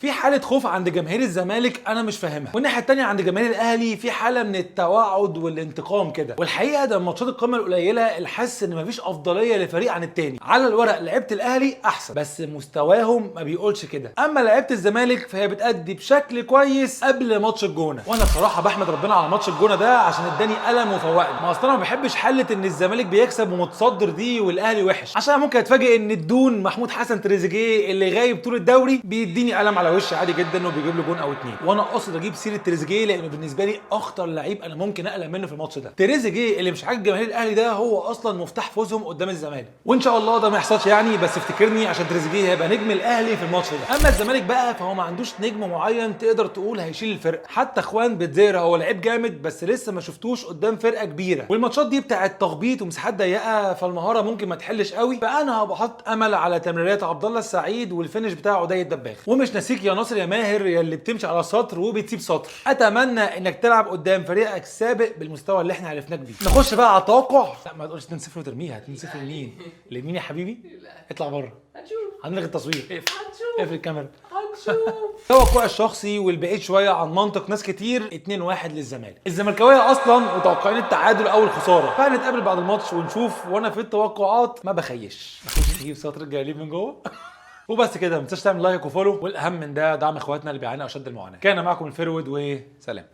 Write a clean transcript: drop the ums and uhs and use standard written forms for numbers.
في حاله خوف عند جماهير الزمالك انا مش فاهمها، والناحيه الثانيه عند جماهير الاهلي في حاله من التوعد والانتقام كده. والحقيقه ده ماتشات القمه القليله اللي حاسس ان مفيش افضليه لفريق عن التاني. على الورق لعيبه الاهلي احسن، بس مستواهم ما بيقولش كده. اما لعيبه الزمالك فهي بتأدي بشكل كويس قبل ماتش الجونه، وانا بصراحه بحمد ربنا على ماتش الجونه ده عشان اداني قلم وفوقني. ما اصلا ما بحبش حله ان الزمالك بيكسب ومتصدر دي والاهلي وحش، عشان ممكن اتفاجئ ان الدون محمود حسن تريزيجيه اللي غايب طول الدوري بيديني قلم على وشي عادي جدا وبيجيب له جون او اتنين. وانا قاصد اجيب سيره تريزيجيه لانه بالنسبه لي اخطر لعيب انا ممكن اقلق منه في الماتش ده. تريزيجيه اللي مش عاجب جماهير الاهلي ده هو اصلا مفتاح فوزهم قدام الزمالك، وان شاء الله ده ما يحصلش يعني، بس افتكرني عشان تريزيجيه هيبقى نجم الاهلي في الماتش ده. اما الزمالك بقى فهو ما عندوش نجم معين تقدر تقول هيشيل الفرقه. حتى اخوان بتزيرا هو لعيب جامد بس لسه ما شفتوش قدام فرقه كبيره، والماتشات دي بتاعت تخبيط ومساحات ضيقه فالمهاره ممكن ما تحلش قوي. فانا هبقى حاطط امل على تمريرات عبد الله السعيد والفينش بتاع عدي الدباغ. ومش ناسيك يا ناصر يا ماهر يا اللي بتمشي على سطر وبتسيب سطر. اتمنى انك تلعب قدام فريقك السابق بالمستوى اللي احنا عرفناك بيه. نخش بقى على التوقع. لا ما تقولش 2-0 وترميها. 2-0 لمين؟ لمين يا حبيبي؟ اطلع بره. هنشوف. هنلغي التصوير. اقفل الكاميرا. هنشوف. توقعي الشخصي والبعيد شويه عن منطق ناس كتير 2-1 للزمالك. الزملكاويه اصلا متوقعين التعادل او الخساره، فهنتقابل بعد الماتش ونشوف. وانا في التوقعات ما بخيش. نخش نجيب سطر الجايين من جوه. وبس كده، ما تنساش تعمل لايك وفولو، والاهم من ده دعم اخواتنا اللي بيعانوا اشد المعاناه. كان معكم الفرود وسلام.